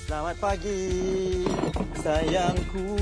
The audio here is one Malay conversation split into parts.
Selamat pagi, sayangku.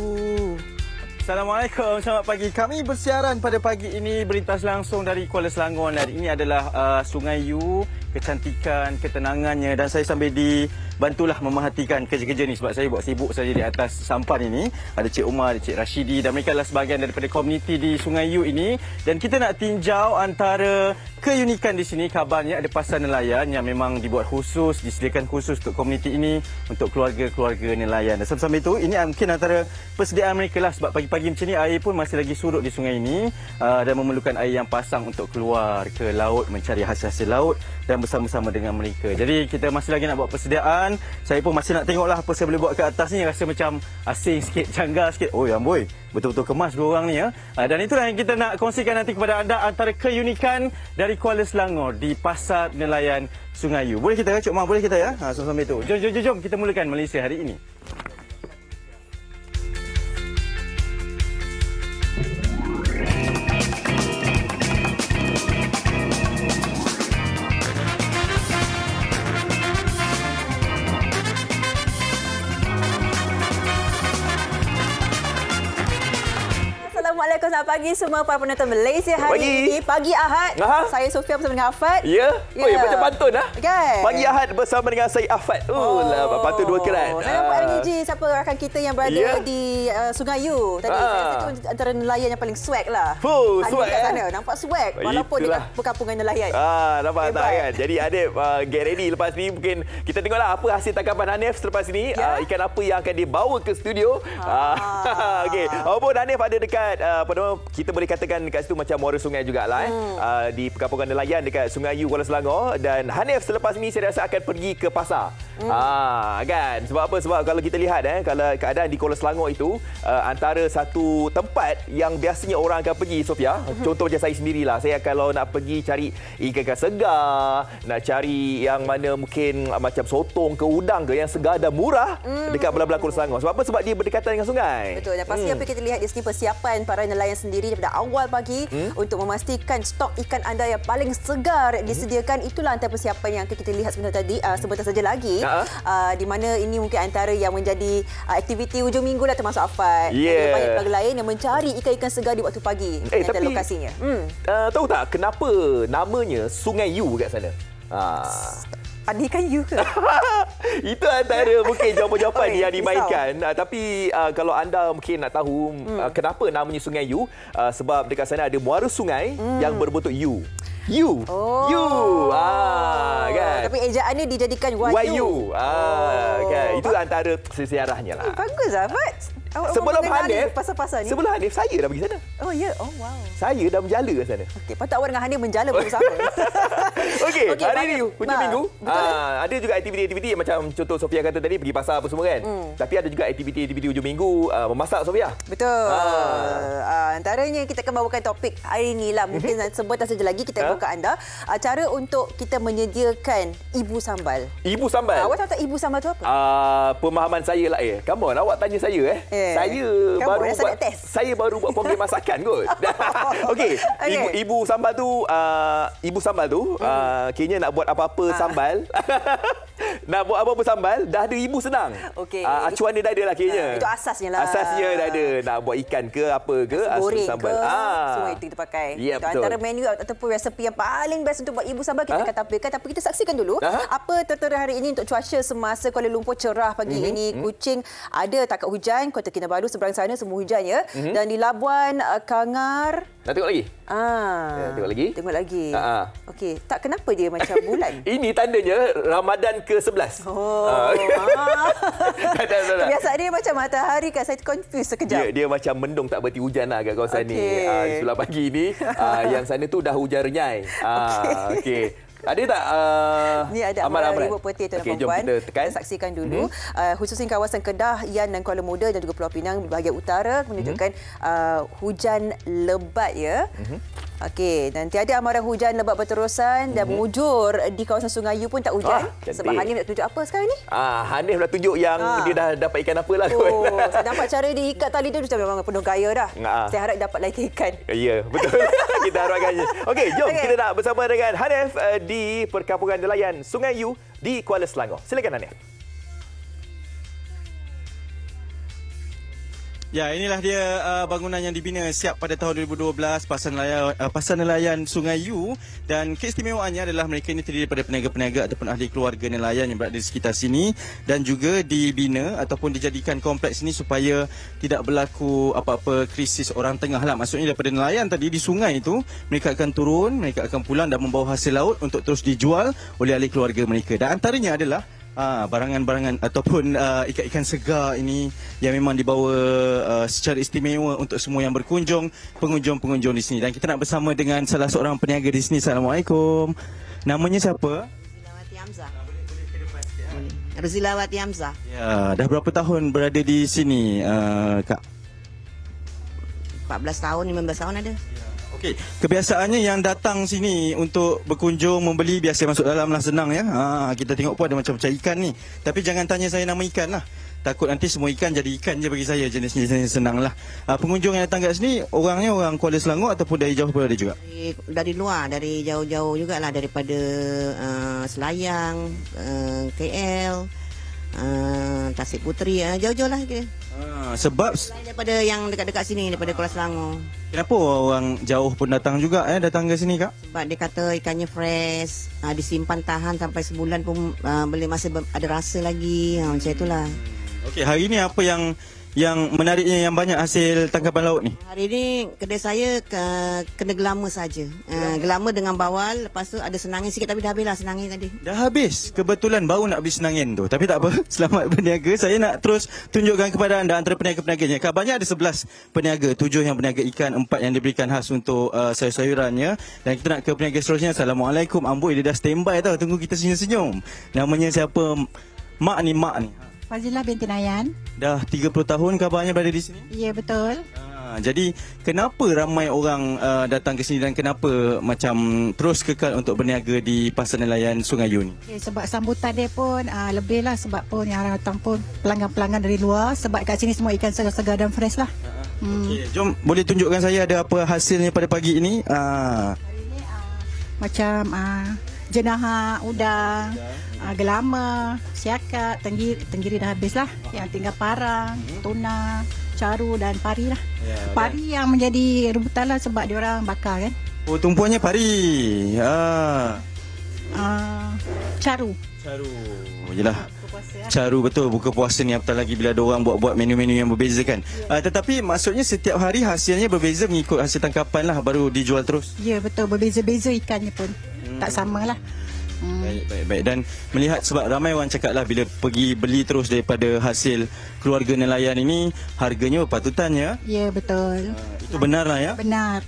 Assalamualaikum, selamat pagi. Kami bersiaran pada pagi ini berintas langsung dari Kuala Selangor. Dan ini adalah Sungai Yu, kecantikan, ketenangannya. Dan saya sambil dibantulah memerhatikan kerja-kerja ni sebab saya buat sibuk saja di atas sampan ini. Ada Cik Umar, ada Cik Rashidi dan mereka adalah sebahagian daripada komuniti di Sungai Yu ini. Dan kita nak tinjau antara keunikan di sini. Kabarnya ada pasar nelayan yang memang dibuat khusus, disediakan khusus untuk komuniti ini, untuk keluarga-keluarga nelayan. Dan sambil itu, ini mungkin antara persediaan mereka lah sebab pagi-pagi macam ni air pun masih lagi surut di sungai ini dan memerlukan air yang pasang untuk keluar ke laut mencari hasil-hasil laut dan bersama-sama dengan mereka. Jadi kita masih lagi nak buat persediaan. Saya pun masih nak tengoklah apa saya boleh buat ke atas ni. Rasa macam asing sikit, janggal sikit. Oh ya amboi, betul-betul kemas dua orang ni ya. Dan itulah yang kita nak kongsikan nanti kepada anda antara keunikan dari Kuala Selangor di Pasar Nelayan Sungai Yu. Boleh kita Cik Umar, boleh kita ya? Sambil itu. Jom kita mulakan Malaysia hari ini. Assalamualaikum, selamat pagi semua para penonton Malaysia hari ini. Pagi Ahad. Saya Sofia bersama dengan Afad. Ya? Oh, ya, macam pantun lah. Kan? Pagi Ahad bersama dengan saya Afad. Pantun dua kerat. Saya nampak lagi Ji, siapa rakan kita yang berada di Sungai Yu tadi. Saya rasa itu antara nelayan yang paling swag lah. Swag kat sana. Nampak swag walaupun di perkampungan nelayan. Nampak tak kan? Jadi Hanif, get ready lepas ni. Mungkin kita tengoklah apa hasil tangkapan Hanif selepas ni. Ikan apa yang akan dibawa ke studio. Okey. Walaupun Hanif ada dekat kita boleh katakan dekat situ macam muara sungai jugalah di perkampungan nelayan dekat Sungai Yu Kuala Selangor. Dan Hanif selepas ni saya rasa akan pergi ke pasar. Kan? Sebab apa? Sebab kalau kita lihat kalau keadaan di Kuala Selangor itu antara satu tempat yang biasanya orang akan pergi, Sofia. Contoh macam saya sendirilah. Saya kalau nak pergi cari ikan segar, nak cari yang mana mungkin macam sotong ke udang ke yang segar dan murah dekat belah-belah Kuala Selangor. Sebab apa? Sebab dia berdekatan dengan sungai. Betul. Dan pasti apa kita lihat di sini persiapan para nelayan sendiri daripada awal pagi untuk memastikan stok ikan anda yang paling segar disediakan. Itulah antara persiapan yang kita lihat sebentar saja lagi. Di mana ini mungkin antara yang menjadi aktiviti hujung minggu lah termasuk Afad. Dan banyak pelbagai lain yang mencari ikan-ikan segar di waktu pagi. Tapi lokasinya. Tahu tak kenapa namanya Sungai Yu kat sana? Ada ikan you ke? Itu antara mungkin jawapan-jawapan yang dimainkan. Tapi kalau anda mungkin nak tahu kenapa namanya Sungai Yu, sebab dekat sana ada muara sungai yang berbentuk U. You. Kan? Tapi ejaannya dijadikan YU. Kan? Itu antara sesiarahnya lah. Bagus lah, Fat. Sebelum Hanif, pasal-pasal ni. Sebelum Hanif, saya dah pergi sana. Oh ya, wow. Saya dah menjala kat sana. Okey, patut awak dengan Hanif menjala bersama. Okey, hari ni hujung minggu. Ada juga aktiviti-aktiviti macam contoh Sofia kata tadi pergi pasar apa semua kan. Tapi ada juga aktiviti-aktiviti hujung minggu memasak, Sofia. Betul. Antaranya kita akan bawakan topik hari ni lah. Mungkin sebentar saja lagi kita bawa ke anda cara untuk kita menyediakan ibu sambal. Ibu sambal. Awak tahu tak ibu sambal tu apa? Pemahaman saya lah Come on, awak tanya saya Saya baru buat program masakan kot. Okey, ibu sambal tu kayaknya nak buat apa-apa sambal. Nak buat apa-apa sambal dah ada ibu senang. Okey. Acuan dia dah ada lah kayaknya. Itu asasnya lah. Asasnya dah ada. Nak buat ikan ke apa ke, goreng sambal. Semua itu kita pakai. Itu antara menu ataupun resepi yang paling best untuk buat ibu sambal kita akan tampilkan. Tapi kita saksikan dulu apa tertera hari ini untuk cuaca semasa Kuala Lumpur cerah pagi ini. Kuching ada takat hujan, Kota Kinabalu seberang sana semua hujan ya. Dan di Labuan, Kangar. Nak tengok lagi? Tengok lagi? Tengok lagi. Okey, tak kenapa dia macam bulan? Ini tandanya Ramadan ke-11. Biasa dia macam matahari kan, saya confuse sekejap. Dia macam mendung tak berhenti hujan lah kat kawasan ni. Sebelah pagi ni, yang sana tu dah hujan renyai. Okey. Ada tak ni ada amaran ribut peti tuan dan puan. Kita saksikan dulu khususnya kawasan Kedah, Yan dan Kuala Muda dan juga Pulau Pinang di bahagian utara menunjukkan hujan lebat ya. Okey, dan tiada amaran hujan lebat berterusan dan mengujur di kawasan Sungai Yu pun tak hujan. Sebab Hanif nak tunjuk apa sekarang ni? Hanif nak tunjuk yang dia dah dapat ikan apa lah. Saya nampak cara dia ikat tali dia macam memang penuh gaya dah. Saya harap dapat lagi ikan. Ya, betul. Kita harapkannya. Okey, jom kita nak bersama dengan Hanif di perkampungan nelayan Sungai Yu di Kuala Selangor. Silakan Hanif. Ya, inilah dia bangunan yang dibina siap pada tahun 2012, Pasar Nelayan Sungai Yu, dan keistimewaannya adalah mereka ini terdiri daripada peniaga-peniaga ataupun ahli keluarga nelayan yang berada di sekitar sini, dan juga dibina ataupun dijadikan kompleks ini supaya tidak berlaku apa-apa krisis orang tengah lah. Maksudnya daripada nelayan tadi di sungai itu, mereka akan turun, mereka akan pulang dan membawa hasil laut untuk terus dijual oleh ahli keluarga mereka. Dan antaranya adalah barangan-barangan ataupun ikan-ikan segar ini yang memang dibawa secara istimewa untuk semua yang berkunjung, pengunjung-pengunjung di sini. Dan kita nak bersama dengan salah seorang peniaga di sini. Assalamualaikum. Namanya siapa? Rozilawati Hamzah. Rozilawati Hamzah. Ya, dah berapa tahun berada di sini, Kak? 14 tahun, 15 tahun ada. Okey, kebiasaannya yang datang sini untuk berkunjung, membeli, biasa masuk dalam lah, senang ya. Kita tengok pun ada macam-macam ikan ni. Tapi jangan tanya saya nama ikan lah. Takut nanti semua ikan jadi ikan je bagi saya, jenis-jenis senang lah. Pengunjung yang datang kat sini, orangnya orang Kuala Selangor ataupun dari jauh pun ada juga? Dari luar, dari jauh-jauh jugalah, daripada Selayang, KL, Tasik Puteri, jauh-jauh lah kira. Sebab Daripada yang dekat-dekat sini, daripada Kuala Selangor. kenapa orang jauh pun datang juga datang ke sini, Kak? Sebab dia kata ikannya fresh, disimpan tahan sampai sebulan pun boleh masih ada rasa lagi, macam itulah. Okey, hari ni apa yang menariknya yang banyak hasil tangkapan laut ni? Hari ni kedai saya kena gelama saja. Gelama dengan bawal, lepas tu ada senangin sikit tapi dah habis lah senangin tadi. Dah habis. Kebetulan baru nak beli senangin tu. Tapi tak apa. Selamat berniaga. Saya nak terus tunjukkan kepada anda antara peniaga-peniaganya. Kabarnya ada 11 peniaga. 7 yang berniaga ikan, 4 yang diberikan khas untuk sayur-sayurannya. Dan kita nak ke peniaga seterusnya. Assalamualaikum. Amboi, dia dah standby tau. Tunggu kita senyum-senyum. Namanya siapa? Mak ni. Fazilah binti Nayan. Dah 30 tahun kabarnya berada di sini? Ya, betul. Jadi kenapa ramai orang datang ke sini dan kenapa macam terus kekal untuk berniaga di Pasar Nelayan Sungai Yu ni? Okay, sebab sambutan dia pun lebih lah, sebab pun yang datang pun pelanggan-pelanggan dari luar, sebab kat sini semua ikan segar-segar dan fresh lah. Okey, jom boleh tunjukkan saya ada apa hasilnya pada pagi ini? Hari ni macam jenaha, udang, gelama, siakap, tenggiri dah habis lah. Yang tinggal parang, tuna, caru dan pari lah. Pari yang menjadi rebutan lah sebab diorang bakar kan. Oh, tumpuannya pari. Caru. Oh, yelah. Caru betul, buka puasa ni apatah lagi bila ada orang buat menu-menu yang berbeza kan. Tetapi maksudnya setiap hari hasilnya berbeza mengikut hasil tangkapan lah, baru dijual terus. Ya, betul, berbeza-beza ikannya pun. Tak samalah. Baik. Dan melihat sebab ramai orang cakap lah bila pergi beli terus daripada hasil keluarga nelayan ini, harganya berpatutannya. Ya, betul. Itu benar lah ya? Benar.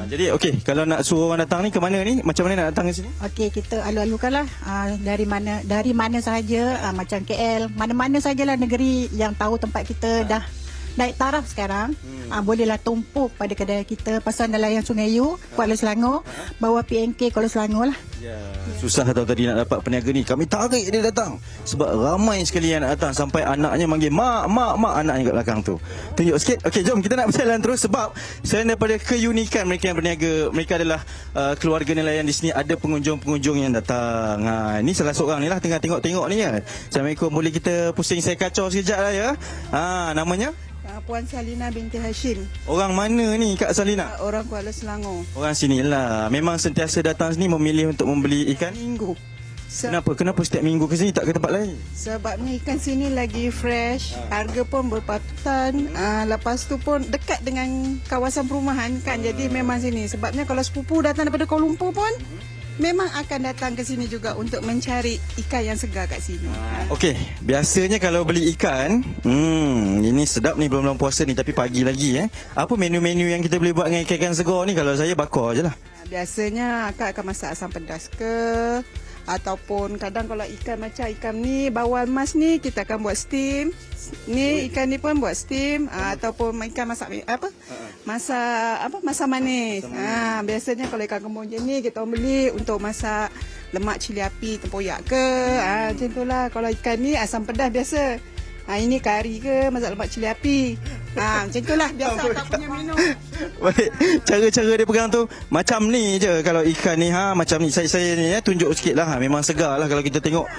Jadi okey, kalau nak suruh orang datang ni ke mana ni? Macam mana nak datang ke sini? Okey, kita alu-alukanlah dari mana sahaja, macam KL, mana-mana sajalah negeri yang tahu tempat kita dah naik taraf sekarang, bolehlah tumpuk pada kedai kita Pasar Nelayan Sungai Yu, Kuala Selangor, bawah PNK Kuala Selangor lah. Ya, susah tau tadi nak dapat peniaga ni. Kami tarik dia datang. Sebab ramai sekali yang nak datang sampai anaknya manggil mak, anaknya kat belakang tu. Tunjuk sikit. Okey, jom kita nak berjalan terus sebab selain daripada keunikan mereka yang berniaga, mereka adalah keluarga nelayan di sini, ada pengunjung-pengunjung yang datang. Ini salah seorang ni lah tengah tengok-tengok ni ya. Assalamualaikum, boleh kita pusing saya kacau sekejap lah ya. Namanya? Puan Salina binti Hashim. Orang mana ni Kak Salina? Orang Kuala Selangor. Orang sini lah. Memang sentiasa datang sini memilih untuk membeli ikan? Minggu. Kenapa setiap minggu ke sini tak ke tempat lain? Sebab ni ikan sini lagi fresh, harga pun berpatutan. Lepas tu pun dekat dengan kawasan perumahan kan. Jadi memang sini. Sebabnya kalau sepupu datang daripada Kuala Lumpur pun memang akan datang ke sini juga untuk mencari ikan yang segar kat sini. Okey, biasanya kalau beli ikan, ini sedap ni belum puasa ni tapi pagi lagi Apa menu-menu yang kita boleh buat dengan ikan segar ni? Kalau saya bakar je lah. Biasanya akak akan masak asam pedas ke, ataupun kadang kalau ikan macam ikan ni bawal mas ni kita akan buat steam. Ni ikan ni pun buat steam, ataupun ikan masak masak manis. Biasanya kalau ikan kembung je ni kita beli untuk masak lemak cili api tempoyak ke, macam itulah. Kalau ikan ni asam pedas biasa. Ini kari ke masak lemak cili api. Macam itulah biasa tak punya minum. Baik, cara-cara dia pegang tu macam ni je. Kalau ikan ni macam ni. Saya ni tunjuk sikit lah. Memang segar lah kalau kita tengok.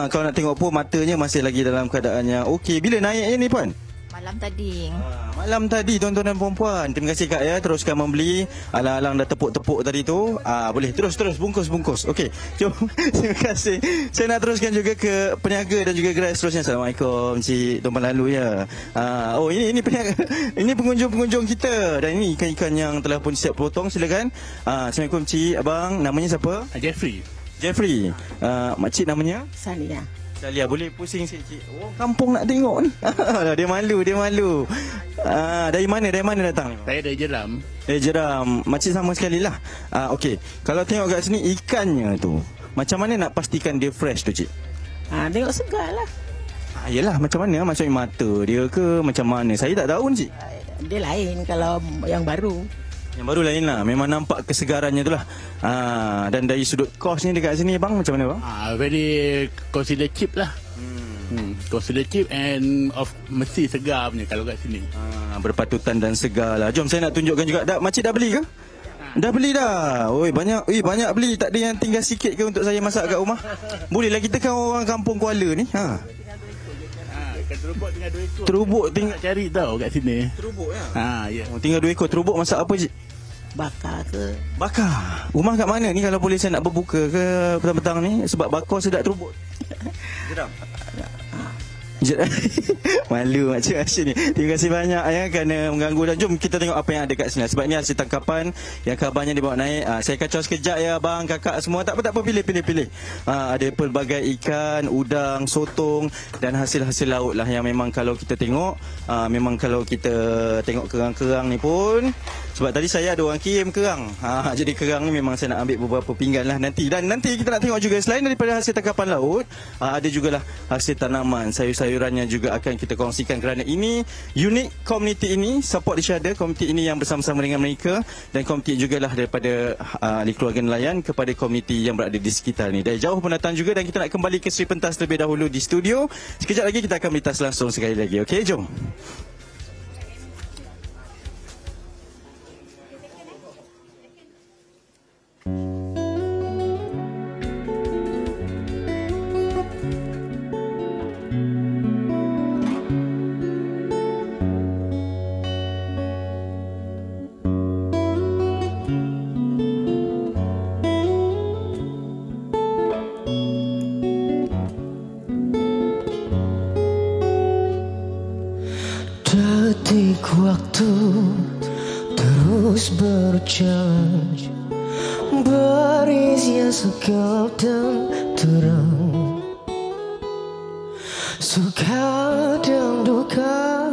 Kalau nak tengok pun matanya masih lagi dalam keadaan yang okey. Bila naiknya ni Puan? Malam tadi. Malam tadi tuan-tuan dan puan-puan. Terima kasih Kak ya, teruskan membeli. Alang-alang dah tepuk-tepuk tadi tu. Boleh terus bungkus. Okey. Jom. Terima kasih. Saya nak teruskan juga ke peniaga dan juga gerai seterusnya. Assalamualaikum Cik Tuan Lalu ya. Ini peniaga. Ini pengunjung-pengunjung kita dan ini ikan-ikan yang telah pun siap potong. Silakan. Assalamualaikum Cik, abang namanya siapa? Jeffrey. Makcik namanya? Salia. Salia, boleh pusing sikit. Orang kampung nak tengok ni. Dia malu. Dari mana datang? Saya dari Jeram. Dari Jeram. Makcik sama sekali lah. Okey. Kalau tengok kat sini ikannya tu, macam mana nak pastikan dia fresh tu, Cik? Tengok segar lah. Yelah, macam mana? Macam mata dia ke? Macam mana? Saya tak tahu ni, Cik. Dia lain kalau yang baru. Yang baru lain lah. Memang nampak kesegarannya tu lah. Dan dari sudut kos ni dekat sini, bang, macam mana bang? Very consider cheap lah. Consider cheap and mesti segar punya kalau kat sini. Berpatutan dan segar lah. Jom saya nak tunjukkan juga. Makcik dah beli ke? Dah beli dah. Banyak beli. Tak ada yang tinggal sikit ke untuk saya masak kat rumah? Bolehlah, kita kan orang kampung Kuala ni. Terubuk tinggal 2 ekor. Terubuk tinggal Cari tau kat sini. Terubuk ya? Ya. Tinggal 2 ekor. Terubuk masak apa, Cik? Bakar ke? Bakar. Rumah kat mana ni kalau boleh saya nak berbuka ke petang-petang ni? Sebab bakar sedap terubuk. Sedap. Malu makcik Asyik ni. Terima kasih banyak ya kerana mengganggu. Dan jom kita tengok apa yang ada kat sini. Sebab ni hasil tangkapan yang kabarnya dibawa naik. Saya kacau sekejap ya abang, kakak semua. Tak apa, pilih. Ada pelbagai ikan, udang, sotong dan hasil-hasil laut lah yang memang kalau kita tengok, memang kalau kita tengok kerang-kerang ni pun, sebab tadi saya ada orang kirim kerang. Jadi kerang ni memang saya nak ambil beberapa pinggan lah nanti. Dan nanti kita nak tengok juga selain daripada hasil tangkapan laut, ada jugalah hasil tanaman, sayur-sayurannya juga akan kita kongsikan kerana ini unik komuniti ini, support each other, komuniti ini yang bersama-sama dengan mereka dan komuniti jugalah daripada ahli keluarga nelayan kepada komuniti yang berada di sekitar ni. Dari jauh pun datang juga dan kita nak kembali ke Sri Pentas terlebih dahulu di studio. Sekejap lagi kita akan berlintas langsung sekali lagi. Okey, jom. Detik waktu terus berjalan, berisian segelap dan terang, suka dan duka,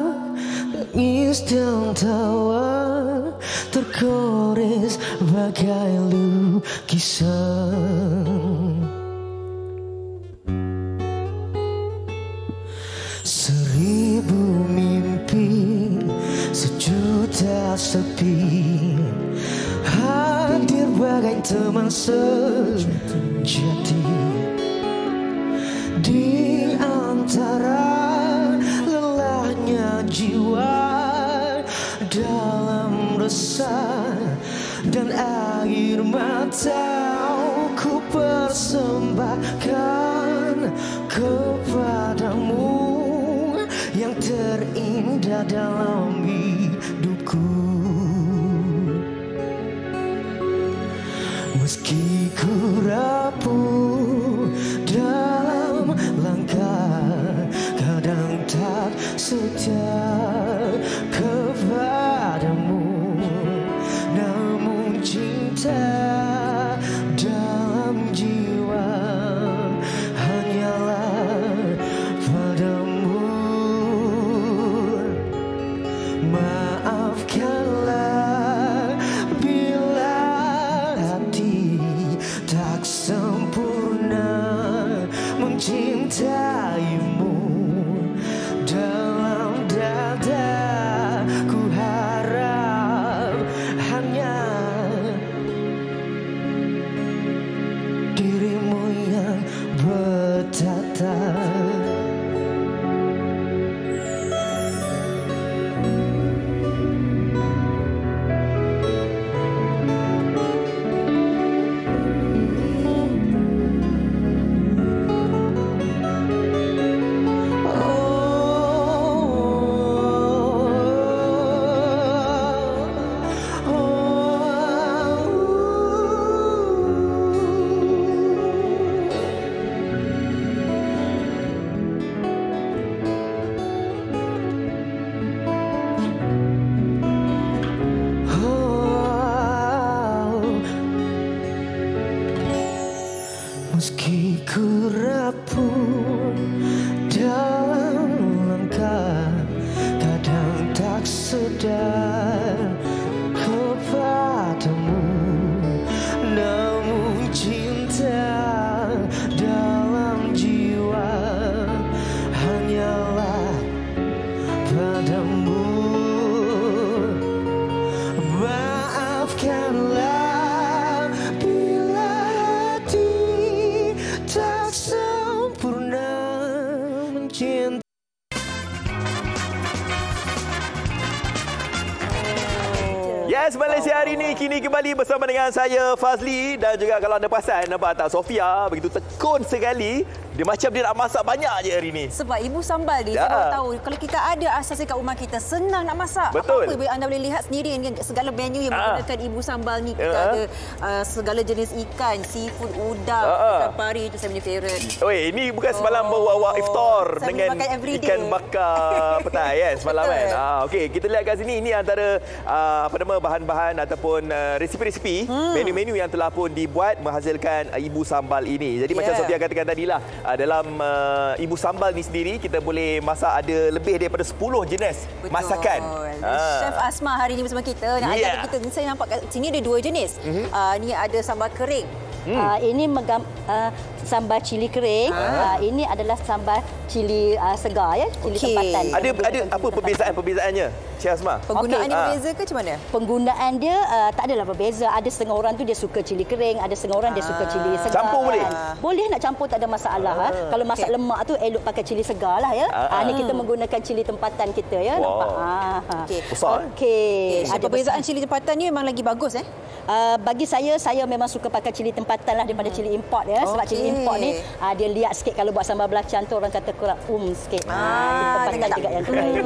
tangis dan tawa, tergores bagai lukisan. Seribu mimpi, sejuta sepi, hadir bagai teman sejati di antara lelahnya jiwa, dalam resah dan air mata ku persembahkan kepadamu yang terindah dalam hidupku. Meski ku rapuh dalam langkah, kadang tak setia kepadamu, namun cinta dalam jiwa hanyalah padamu. Maafkanlah bila hati tak sempurna mencintaimu. Dalam dada ku harap hanya dirimu yang bertata. pun dalam langkah, kadang tak sedar kepadamu, namun cinta dalam jiwa hanyalah padamu. Maafkanlah bila hati tak sempurna mencintai. Yes, Malaysia hari ini kini kembali bersama dengan saya Fazli, dan juga kalau anda perasan nampak tak, Sofia begitu tekun sekali. Dia macam dia nak masak banyak je hari ini. Sebab ibu sambal ni, saya baru tahu kalau kita ada asasnya kat rumah kita, senang nak masak. Betul. Apa-apa anda boleh lihat sendiri ni, segala menu yang menggunakan ibu sambal ni. Kita ada segala jenis ikan, seafood, udang, ikan pari, itu saya punya favourite. Oi, ini bukan semalam baru awak iftar Saya dengan makan everyday. ikan bakar petai kan semalam kan. Okey, kita lihat kat sini, ini antara bahan-bahan ataupun resipi-resipi, menu-menu yang telah pun dibuat menghasilkan ibu sambal ini. Jadi macam Sofia katakan tadilah, dalam ibu sambal ni sendiri kita boleh masak ada lebih daripada 10 jenis masakan. Chef Asma hari ini bersama kita nak ajar kita. Saya nampak kat sini ada 2 jenis. Ni ada sambal kering. Ini sambal cili kering. Ini adalah sambal cili segar, ya, cili tempatan. Ada apa perbezaannya, Cik Asma? Penggunaan dia berbeza ke macam mana? Penggunaan dia tak adalah berbeza. Ada setengah orang tu dia suka cili kering, ada setengah orang dia suka cili segar. Campur boleh? Boleh nak campur, tak ada masalah. Kalau masak lemak tu elok pakai cili segar lah, ya. Ni kita menggunakan cili tempatan kita, ya. Nampak? Okey. Ada perbezaan cili tempatan ni memang lagi bagus bagi saya memang suka pakai cili tempatan lah daripada cili import, ya. Sebab cili import ni dia liat sikit. Kalau buat sambal belacan tu orang kata kurang sikit. Tempatan juga yang terbaik.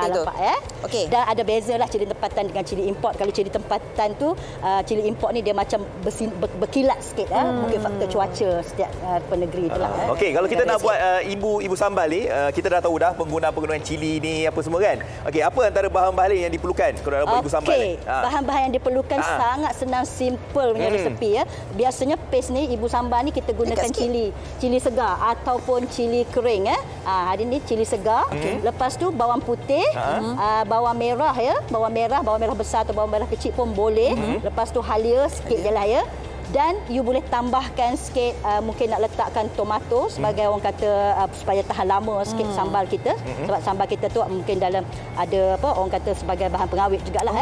Nampak, ya. Dan ada beza lah cili tempatan dengan cili import. Kalau cili tempatan tu, cili import ni dia macam berkilat sikit. Mungkin faktor cuaca setiap negeri tu lah. Okey, kalau kita nak buat ibu sambal ni, kita dah tahu dah penggunaan cili ni apa semua kan. Okey, apa antara bahan-bahan yang diperlukan kalau nak buat ibu sambal ni? Bahan-bahan yang diperlukan sangat senang, simple punya resepi, ya. Biasanya paste ni ibu sambal ni kita gunakan cili segar ataupun cili kering, ya. Hari ni cili segar. Lepas tu bawang putih, bawang merah, ya. Bawang merah besar atau bawang merah kecil pun boleh. Lepas tu halia sikit je lah, ya. Dan you boleh tambahkan sikit, mungkin nak letakkan tomato sebagai orang kata supaya tahan lama sikit sambal kita. Sebab sambal kita tu mungkin dalam ada orang kata sebagai bahan pengawet jugalah.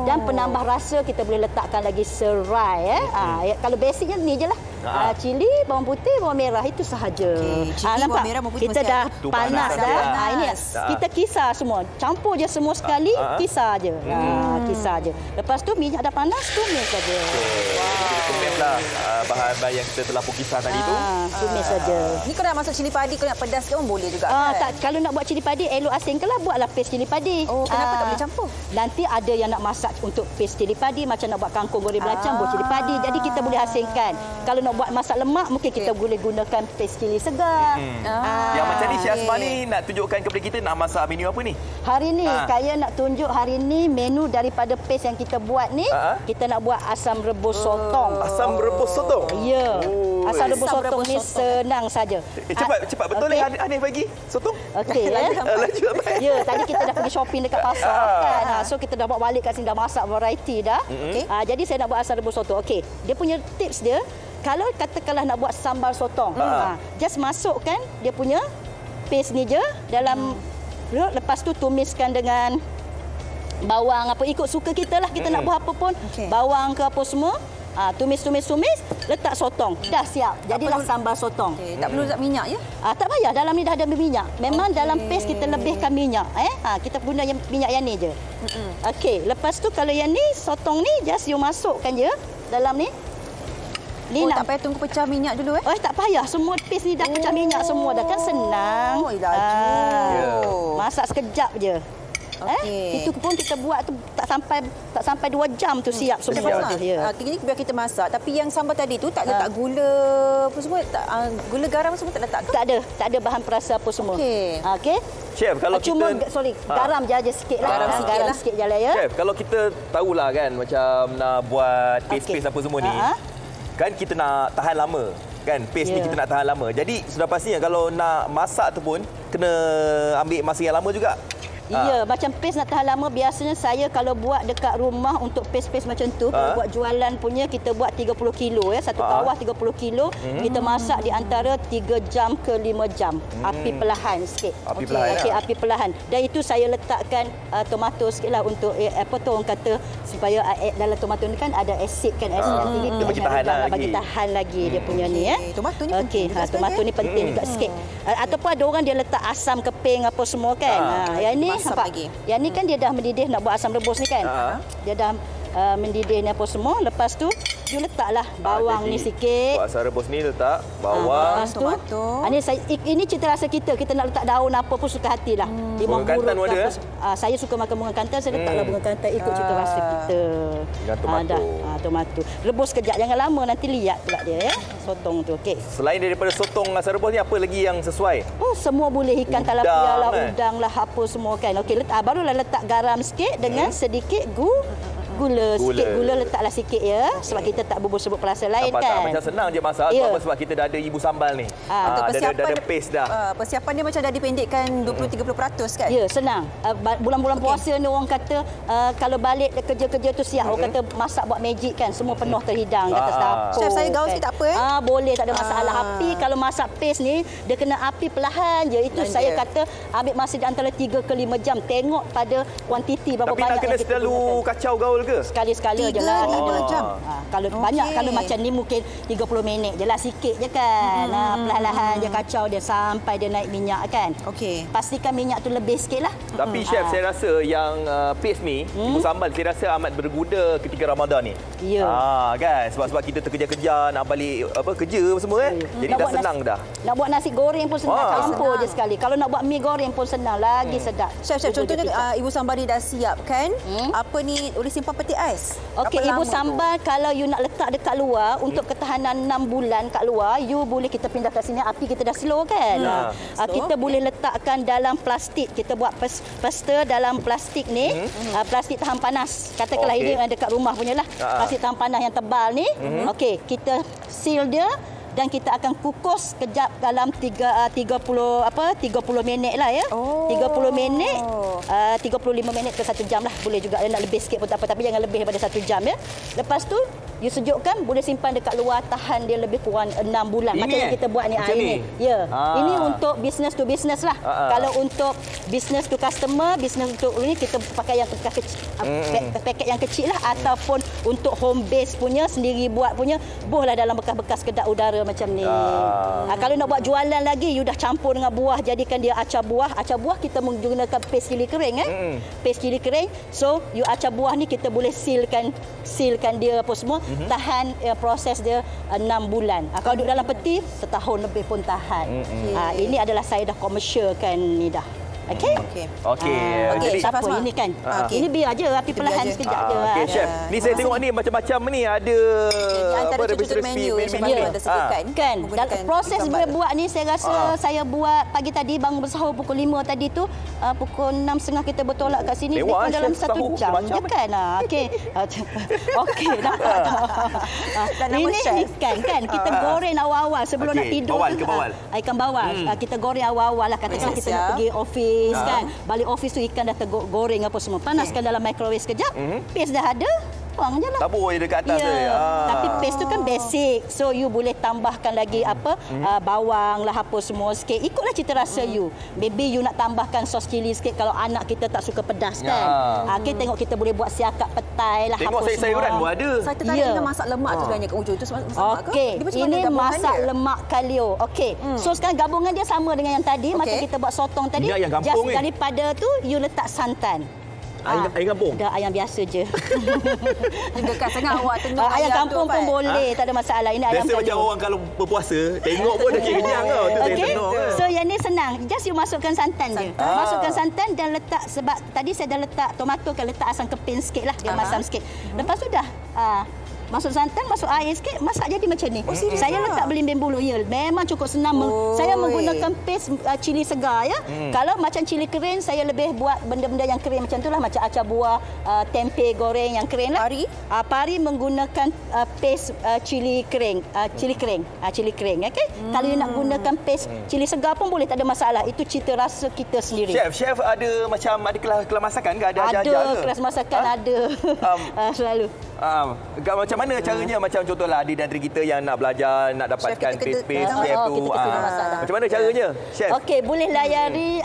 Dan penambah rasa kita boleh letakkan lagi serai. Kalau basicnya ni je lah. Cili, bawang putih, bawang merah, itu sahaja. Nampak? Kita dah panas dah. Ini kita kisar semua. Campur je semua sekali, kisar je. Kisar je. Lepas tu minyak dah panas, tumis saja. Bahan-bahan yang kita telah kisar tadi tu. Tumis saja. Ni kalau nak masak cili padi, kalau nak pedas pun boleh juga. Tak, kalau nak buat cili padi, elok asingkanlah buatlah paste cili padi. Kenapa tak boleh campur? Nanti ada yang nak masak untuk paste cili padi, macam nak buat kangkung goreng belacan, buat cili padi. Jadi kita boleh asingkan. Kalau nak buat masak lemak, mungkin kita boleh gunakan paste cili segar. Yang macam ni, Cik Asma ni nak tunjukkan kepada kita nak masak menu apa ni? Hari ni, saya nak tunjuk hari ni menu daripada paste yang kita buat ni. Kita nak buat asam rebus sotong. Asam rebus sotong? Ya. Asam rebus sotong ni senang saja. Cepat betul ni Hanif bagi sotong? Okey, ya. Ya, tadi kita dah pergi shopping dekat pasar kan. So kita dah bawa balik kat sini, dah masak variety dah. Jadi saya nak buat asam rebus sotong. Okey, dia punya tips dia, kalau katakanlah nak buat sambal sotong, just masukkan dia punya paste ni je dalam lepas tu tumiskan dengan bawang apa ikut suka kita lah. Kita nak buat apa pun, bawang ke apa semua. Tumis, letak sotong. Dah siap. Jadilah sambal sotong. Tak perlu letak minyak, ya? Tak payah. Dalam ni dah ada minyak. Memang dalam paste kita lebihkan minyak. Kita guna minyak yang ni je. Okey. Lepas tu kalau yang ni, sotong ni, just you masukkan je dalam ni. Tak payah tunggu pecah minyak dulu, tak payah. Semua paste ni dah pecah minyak semua dah. Kan senang. Masak sekejap je. Itu pun kita buat tu tak sampai 2 jam tu siap semua. Ini biar kita masak. Tapi yang sambal tadi tu tak letak gula apa semua, gula garam semua tak letak ke? Tak ada bahan perasa apa semua. Okey. Chef, kalau cuma garam je sikit lah. Garam sikit je lah, ya. Chef, kalau kita tahulah kan macam nak buat paste apa semua ni. Kan kita nak tahan lama. kan. Paste ni kita nak tahan lama. Jadi sudah pastinya kalau nak masak tu pun kena ambil masa yang lama juga. Ya, macam paste nak tahan lama, biasanya saya kalau buat dekat rumah untuk paste-paste macam tu, kalau buat jualan punya kita buat 30 kilo ya, satu kawah 30 kilo, kita masak di antara 3 jam ke 5 jam. Api perlahan sikit. Api perlahan. Okey, api perlahan. Dan itu saya letakkan tomato sikitlah untuk apa tu orang kata supaya dalam tomato ni kan ada asid kan, asid yang tinggi dia bagi tahan lagi. bagi tahan lagi dia punya ni ya. Tomato ni penting. Okey, tomato ni penting juga sikit. Ataupun ada orang dia letak asam keping apa semua kan. Yang ni nampak lagi. Yang ni kan dia dah mendidih nak buat asam rebus ni kan. Dia dah mendidih ni apa semua. Lepas tu you letaklah bawang ni sikit. Buat asam rebus ni letak bawang, tomato. Ini cita rasa kita. Kita nak letak daun apa pun suka hatilah. Bunga kantan ada. Saya suka makan bunga kantan, saya letaklah bunga kantan ikut cita rasa kita. Dengan tomato. Tomato. Rebus kejap, jangan lama nanti liat pula dia ya. Sotong tu okey. Selain daripada sotong asam rebus ni apa lagi yang sesuai? Oh, semua boleh, ikan talapia lah, udang lah, apa semua kan. Okey, barulah letak garam sikit dengan sedikit gula sikit, gula letaklah sikit ya, sebab kita tak sebut perasa lain kan. Macam senang je masak sebab kita dah ada ibu sambal ni. Dah ada paste dah. Persiapan dia macam dah dipendekkan 20-30% kan? Ya, senang. Bulan-bulan puasa ni orang kata kalau balik kerja-kerja tu siap, orang kata masak buat magic kan, semua penuh terhidang kat atas dapur. Chef, saya gaul sikit tak apa boleh, tak ada masalah. Api kalau masak paste ni dia kena api perlahan je. Itu saya kata ambil masa di antara 3 ke 5 jam. Tengok pada kuantiti berapa banyak yang kita kena selalu kacau gaul ke? Sekali-sekali je lah. 3 jam. Kalau banyak, kalau macam ni mungkin 30 minit je lah, sikit je kan. Perlahan-lahan je kacau dia sampai dia naik minyak kan. Okey. Pastikan minyak tu lebih sikit lah. Tapi chef, saya rasa yang paste ni, ibu sambal, saya rasa amat berguna ketika Ramadan ni. Ya. Kan? Sebab kita terkejar-kejar nak balik kerja semua kan. Jadi dah senang dah. Nak buat nasi goreng pun senang, campur je sekali. Kalau nak buat mi goreng pun senang, lagi sedap. Chef, contohnya ibu sambal ni dah siap kan? Apa ni boleh simpan peti ais? Okey, ibu sambal kalau you nak letak dekat luar untuk ketahanan 6 bulan kat luar, you boleh kita pindah kat sini, api kita dah slow kan. Kita boleh letakkan dalam plastik. Kita buat pasta dalam plastik ni, plastik tahan panas. Katakanlah ini yang dekat rumah punyalah. Plastik tahan panas yang tebal ni. Okey, kita seal dia dan kita akan kukus kejap dalam 30 minit lah ya. 30 minit 35 minit ke 1 jam lah, boleh juga. Nak lebih sikit pun tak apa, tapi jangan lebih daripada 1 jam ya. Lepas tu you sejukkan, boleh simpan dekat luar, tahan dia lebih kurang 6 bulan. Macam yang kita buat ni ini. Ya. Ini untuk business to business lah. Kalau untuk business to customer, business untuk ini kita pakai yang paket yang kecil lah, ataupun untuk home base punya sendiri buat punya, bolehlah dalam bekas-bekas kedap udara macam ni. Kalau nak buat jualan lagi, you dah campur dengan buah, jadikan dia acar buah. Acar buah kita menggunakan paste cili kering paste cili kering. So you acar buah ni kita boleh sealkan dia apa semua, tahan proses dia 6 bulan. Kalau duduk dalam peti setahun lebih pun tahan. Ini adalah saya dah commercialkan ni dah. Okey. Jadi siapa ini kan? Ini biar je api perlahan sekejap je. Okey chef. Ni saya tengok ni macam-macam ni ada antara cucu menu yang ada sediakan. Kan. Proses dia buat ni saya rasa saya buat pagi tadi, bangun bersahur pukul 5 tadi tu, pukul 6.30 kita bertolak kat sini dalam 1 jam je kan. Okey. Okey, nampak tak? Ini ikan kan kita goreng awal-awal sebelum nak tidur. Ikan bawal. Kita goreng awal-awal lah, katakanlah kita nak pergi office kan. Balik office tu ikan dah tergoreng apa semua. Panaskan dalam microwave sekejap. Paste dah ada. Tuang je lah. Tabur je dekat atas Tapi paste tu kan basic. So you boleh tambahkan lagi bawang lah apa semua sikit. Ikutlah cita rasa you. Maybe you nak tambahkan sos cili sikit kalau anak kita tak suka pedas kan. Okay, tengok kita boleh buat siakap petai lah. Tengok sayur-sayuran pun ada. Saya tertarik dengan masak lemak tu sebenarnya ke ujung tu. Okey, ini masak lemak kalio. Okey. So sekarang gabungan dia sama dengan yang tadi. Macam kita buat sotong tadi. Just daripada tu you letak santan. Ayam kampung? Dah ayam biasa je. Dekat sangat awak tengok ayam kampung pun boleh, tak ada masalah. Ini ayam biasa macam orang kalau berpuasa, tengok pun dah kira kenyang tau. Okay. So yang ni senang. Just you masukkan santan je. Masukkan santan dan letak, sebab tadi saya dah letak tomato, kan letak asam keping sikit lah, dia masam sikit. Lepas tu dah masuk santan, masuk air sikit, masak jadi macam ni. Saya letak belimbing bulu. Ya, memang cukup senang. Saya menggunakan gunakan paste cili segar ya. Kalau macam cili kering, saya lebih buat benda-benda yang kering macam itulah, macam acar buah, tempe goreng yang kering lah. Pari menggunakan paste cili kering, cili kering, okey. Kalau you nak gunakan paste cili segar pun boleh, tak ada masalah. Itu cita rasa kita sendiri. Chef ada macam ada kelas masakan ke? Ada ajar-ajar ke? Ada kelas masakan ada. Selalu. Macam mana caranya? Macam contohlah ada dari kita yang nak belajar, nak dapatkan paste chef tu. Macam mana caranya, chef? Okey, boleh layari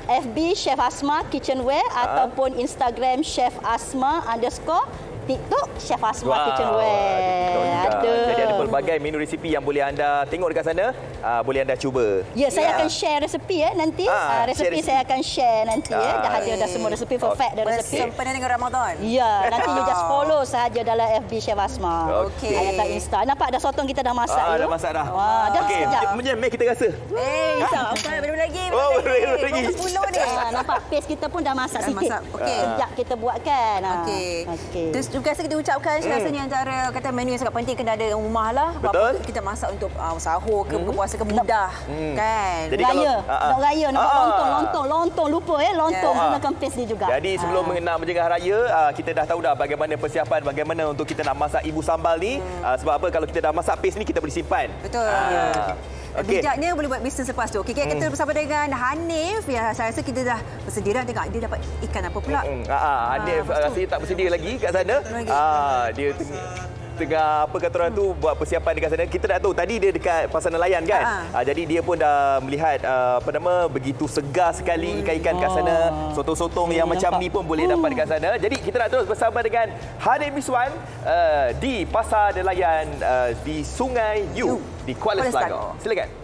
FB Chef Asma Kitchenware ataupun Instagram Chef Asma _ TikTok Chef Asma Kitchenware. Ada. Jadi ada pelbagai menu resipi yang boleh anda tengok dekat sana, boleh anda cuba. Ya, saya akan share resepi nanti. Resepi saya akan share nanti Dah ada semua resepi perfect dah resepi. Sempena dengan Ramadan. Ya, nanti you just follow sahaja dalam FB Chef Asma. Okey. Atau Insta. Nampak dah sotong kita dah masak Dah masak dah. Dah okey. sekejap. Mari kita rasa. Sampai belum lagi. Belum lagi. 10 ni. Nampak paste kita pun dah masak sikit. Okey. Sekejap kita buatkan. Okey. Terus biasa kita ucapkan rasanya antara kata menu yang sangat penting kena ada rumah lah. Betul. Kita masak untuk sahur ke buka puasa ke mudah kan. Jadi Raya. Nak raya nampak lontong lupa lontong Okey. gunakan paste ni juga. Jadi sebelum nak menjengah raya, kita dah tahu dah bagaimana persiapan, bagaimana untuk kita nak masak ibu sambal ni. Sebab apa? Kalau kita dah masak paste ni kita boleh simpan. Betul. Bijaknya boleh buat bisnes lepas tu. Okey, kita bersama dengan Hanif. Ya, saya rasa kita dah bersedia dah tengok dia dapat ikan apa pula. Hanif rasanya tak bersedia lagi kat sana. Dia tengah apa kata orang tu buat persiapan dekat sana. Kita tak tahu tadi dia dekat pasar nelayan kan. Jadi dia pun dah melihat begitu segar sekali ikan-ikan kat sana. Sotong-sotong yang macam ni pun boleh dapat dekat sana. Jadi kita nak terus bersama dengan Hanif Miswan di pasar nelayan di Sungai Yu di Kuala Selangor. Silakan.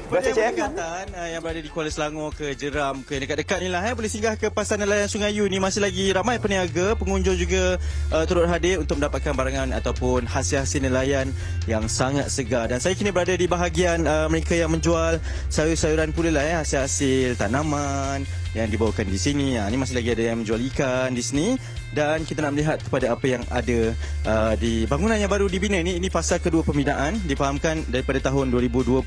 Kepada pendekatan yang berada di Kuala Selangor ke Jeram ke dekat-dekat ni lah, boleh singgah ke Pasar Nelayan Sungai Yu ni. Masih lagi ramai peniaga, pengunjung juga turut hadir untuk mendapatkan barangan ataupun hasil-hasil nelayan yang sangat segar. Dan saya kini berada di bahagian mereka yang menjual sayur-sayuran pula lah, hasil-hasil tanaman yang dibawakan di sini. Ni masih lagi ada yang menjual ikan di sini. Dan kita nak melihat kepada apa yang ada di bangunan yang baru dibina ni. Ini fasa kedua pembinaan, difahamkan daripada tahun 2020.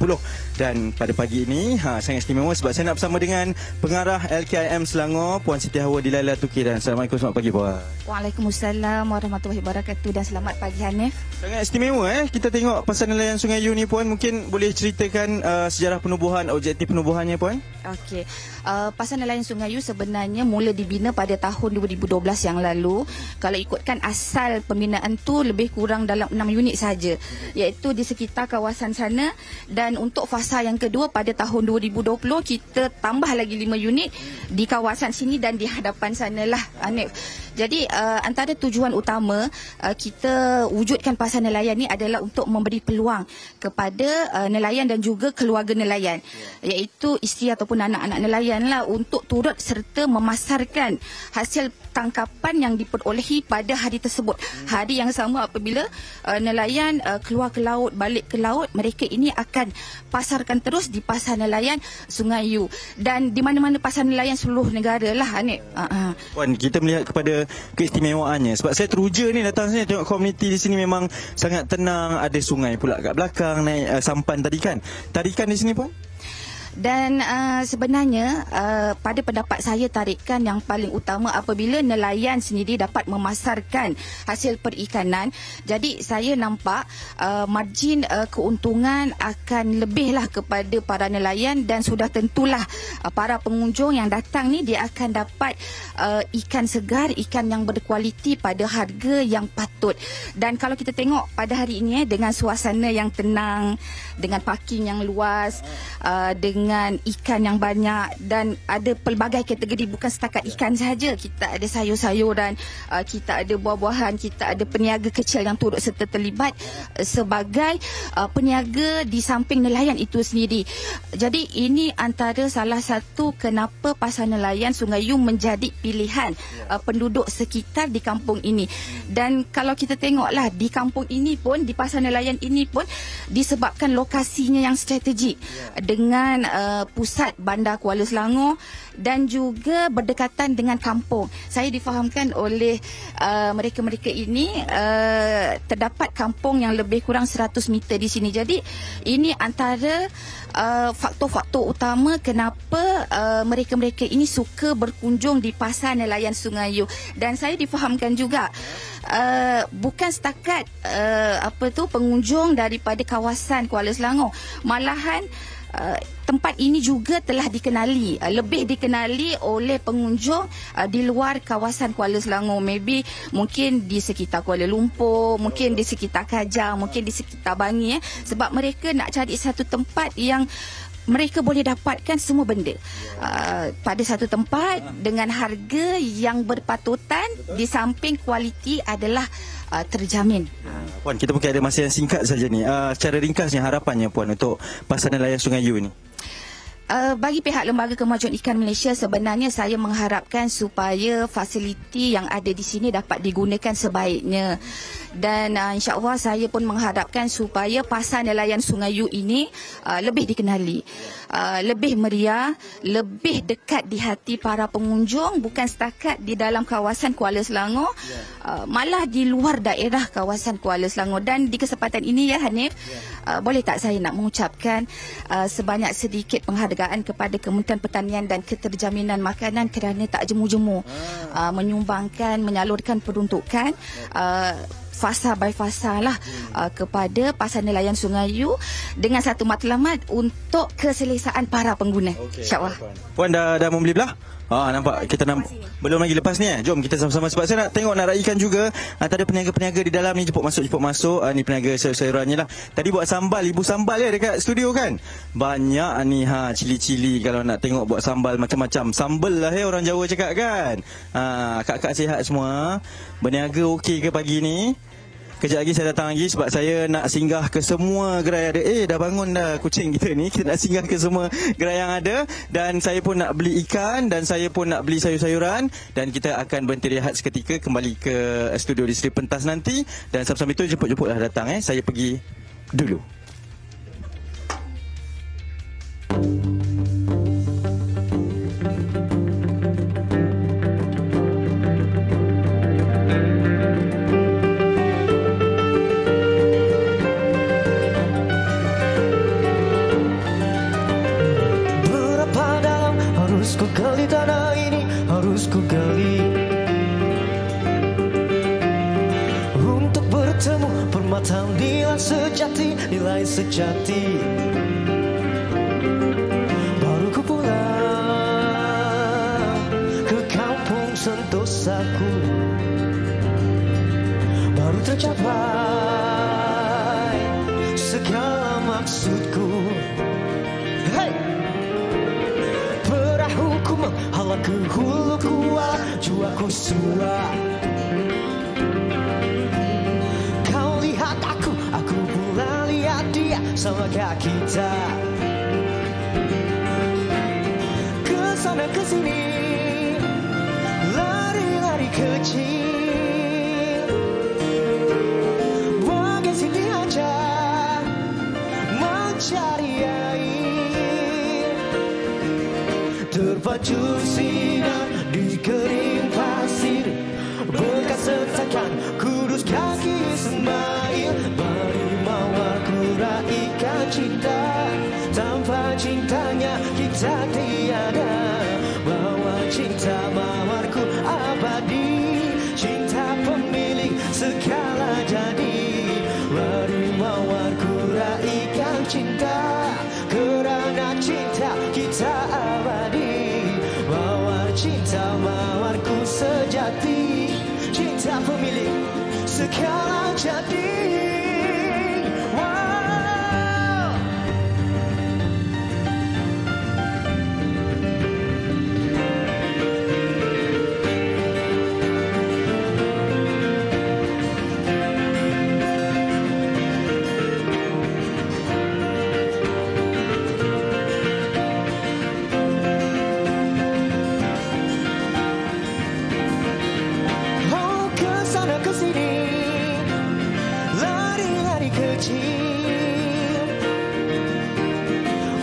Dan pada pagi ini sangat istimewa sebab saya nak bersama dengan pengarah LKIM Selangor, Puan Siti Hawa Dilaila Tukiran. Assalamualaikum, selamat pagi Puan. Waalaikumsalam warahmatullahi wabarakatuh dan selamat pagi Hanif. Sangat istimewa kita tengok Pasar Nelayan Sungai Yu ni Puan. Mungkin boleh ceritakan sejarah penubuhan, objektif penubuhannya Puan? Okey. Pasar Nelayan Sungai Yu sebenarnya mula dibina pada tahun 2012 yang lalu. Kalau ikutkan asal pembinaan tu lebih kurang dalam 6 unit saja, iaitu di sekitar kawasan sana. Dan untuk fasa yang kedua pada tahun 2020 kita tambah lagi 5 unit di kawasan sini dan di hadapan sanalah Hanif. Jadi antara tujuan utama kita wujudkan pasar nelayan ni adalah untuk memberi peluang kepada nelayan dan juga keluarga nelayan, iaitu isteri ataupun anak-anak nelayan lah, untuk turut serta memasarkan hasil tangkapan yang diperolehi pada hari tersebut. Hari yang sama apabila nelayan keluar ke laut, balik ke laut, mereka ini akan pasarkan terus di Pasar Nelayan Sungai Yu dan di mana-mana pasar nelayan seluruh negara lah Hanif. Puan, kita melihat kepada keistimewaannya sebab saya teruja ni datang sini tengok komuniti di sini memang sangat tenang, ada sungai pula kat belakang, naik sampan tadikan di sini Puan. Dan sebenarnya pada pendapat saya tarikan yang paling utama apabila nelayan sendiri dapat memasarkan hasil perikanan. Jadi saya nampak margin keuntungan akan lebihlah kepada para nelayan dan sudah tentulah para pengunjung yang datang ni dia akan dapat ikan segar, ikan yang berkualiti pada harga yang patut. Dan kalau kita tengok pada hari ini dengan suasana yang tenang, dengan parking yang luas, dengan ikan yang banyak dan ada pelbagai kategori, bukan setakat ikan sahaja. Kita ada sayur-sayuran, kita ada buah-buahan, kita ada peniaga kecil yang turut serta terlibat sebagai peniaga di samping nelayan itu sendiri. Jadi ini antara salah satu kenapa Pasar Nelayan Sungai Yu menjadi pilihan penduduk sekitar di kampung ini. Dan kalau kita tengoklah di kampung ini pun, di Pasar Nelayan ini pun disebabkan lokasinya yang strategik dengan pusat bandar Kuala Selangor dan juga berdekatan dengan kampung. Saya difahamkan oleh mereka-mereka ini terdapat kampung yang lebih kurang 100 meter di sini. Jadi ini antara faktor-faktor utama kenapa mereka-mereka ini suka berkunjung di Pasar Nelayan Sungai Yu. Dan saya difahamkan juga bukan setakat pengunjung daripada kawasan Kuala Selangor, malahan tempat ini juga telah dikenali, lebih dikenali oleh pengunjung di luar kawasan Kuala Selangor. Maybe mungkin di sekitar Kuala Lumpur, mungkin di sekitar Kajang, mungkin di sekitar Bangi, sebab mereka nak cari satu tempat yang mereka boleh dapatkan semua benda pada satu tempat dengan harga yang berpatutan, di samping kualiti adalah terjamin. Puan, kita mungkin ada masa yang singkat saja ni. Secara ringkasnya, harapannya Puan untuk Pasar Nelayan Sungai Yu ni? Bagi pihak Lembaga Kemajuan Ikan Malaysia, sebenarnya saya mengharapkan supaya fasiliti yang ada di sini dapat digunakan sebaiknya. Dan insya-Allah saya pun mengharapkan supaya Pasar Nelayan Sungai Yu ini lebih dikenali, lebih meriah, lebih dekat di hati para pengunjung, bukan setakat di dalam kawasan Kuala Selangor, malah di luar daerah kawasan Kuala Selangor. Dan di kesempatan ini ya Hanif, boleh tak saya nak mengucapkan sebanyak sedikit penghargaan kepada Kementerian Pertanian dan Keterjaminan Makanan kerana tak jemu-jemu menyumbangkan, menyalurkan peruntukan fasa by fasa lah kepada Pasar Nelayan Sungai Yu dengan satu matlamat untuk keselesaan para pengguna. InsyaAllah. Puan dah membeli belah? Nampak kita belum lagi lepas ni. Jom kita sama-sama, sebab saya nak tengok, nak raikan juga antara peniaga-peniaga di dalam ni. Jemput masuk. Ni peniaga sayur-sayurannya lah. Tadi buat sambal, ibu sambal ya dekat studio kan. Banyak ni cili-cili, kalau nak tengok buat sambal macam-macam. Sambal lah orang Jawa cakap kan. Kak-kak sihat semua. Berniaga okey ke pagi ni? Kejap lagi saya datang lagi sebab saya nak singgah ke semua gerai ada. Dah bangun dah kucing kita ni. Kita nak singgah ke semua gerai yang ada. Dan saya pun nak beli ikan, dan saya pun nak beli sayur-sayuran. Dan kita akan berhenti rehat seketika, kembali ke studio di Seri Pentas nanti. Dan sambil-sambil itu jemput-jemputlah datang. Saya pergi dulu. Ku gali tanah ini, harus ku gali untuk bertemu permata nilai sejati, nilai sejati. Baru ku pulang ke kampung sentosaku, baru tercapai segala maksudku. Hey! Hala ke hulu kuala, jua ku sua. Kau lihat aku pula lihat dia, sama kayak kita. Kesana kesini, lari-lari kecil, bagai sini aja mencari air. Terpacu sinar di kering pasir, bekas setakan kudus kaki sembail. Bari mawar kuraikan cinta, tanpa cintanya kita tiada. Bawa cinta mawarku abadi, cinta pemilik segala jadi. Bari mawar kuraikan cinta, kerana cinta kita abadi. Mawar cinta mawarku sejati, cinta pemilik segala jadi.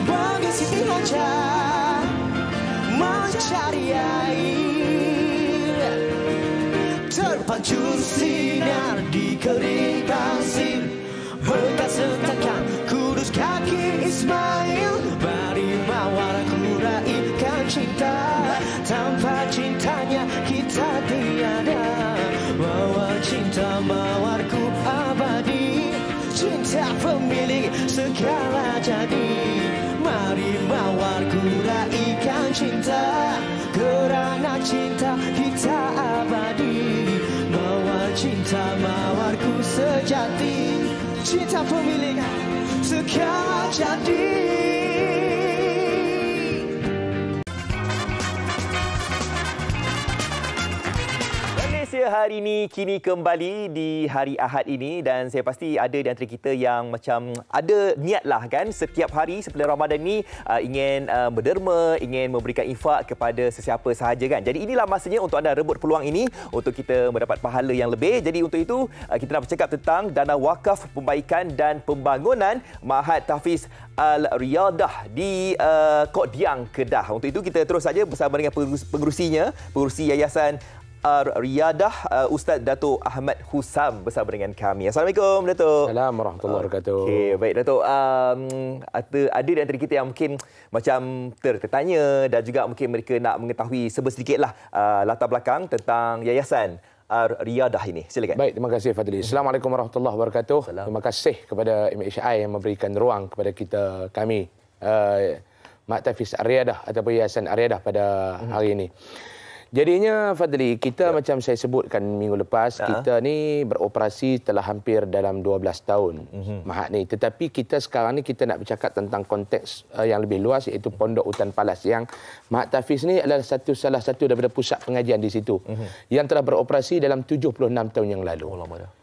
Bagai Siti Hajar cari air. Terpancur sinar di kering pasir, bekas hentakan kudus kaki Ismail. Mari mawar ku raihkan cinta, tanpa cintanya kita tiada. Mawar cinta mawarku abadi, cinta pemilik segala jadi. Mari mawar ku raihkan cinta, kerana cinta kita abadi. Mawar cinta mawarku sejati, cinta pemilik segala jadi. Malaysia hari ini kini kembali di hari Ahad ini, dan saya pasti ada di antara kita yang macam ada niatlah kan setiap hari sebelum Ramadan ni ingin berderma, ingin memberikan infak kepada sesiapa sahaja kan. Jadi inilah masanya untuk anda rebut peluang ini untuk kita mendapat pahala yang lebih. Jadi untuk itu kita nak bercakap tentang dana wakaf pembaikan dan pembangunan Mahat Tahfiz Al-Riyadah di Kok Diang, Kedah. Untuk itu kita terus saja bersama dengan pengerusinya, pengerusi Yayasan Riyadah, Ustaz Dato' Ahmad Husam bersama dengan kami. Assalamualaikum Dato'. Assalamualaikum warahmatullahi wabarakatuh. Okey, baik Dato'. Ada di antara kita yang mungkin macam tertanya dan juga mungkin mereka nak mengetahui sedikitlah latar belakang tentang Yayasan Riyadah ini. Silakan. Baik, terima kasih Fadli. Assalamualaikum warahmatullahi wabarakatuh. Terima kasih kepada MHI yang memberikan ruang kepada kami Mahat Tahfiz Al-Riyadah ataupun Yayasan Al-Riyadah pada hari ini. Jadinya Fadli, kita macam saya sebutkan minggu lepas, kita ni beroperasi telah hampir dalam 12 tahun Mahat ni. Tetapi kita sekarang ni kita nak bercakap tentang konteks yang lebih luas, iaitu Pondok Hutan Palas, yang Mahat Tahfiz ni adalah salah satu daripada pusat pengajian di situ yang telah beroperasi dalam 76 tahun yang lalu.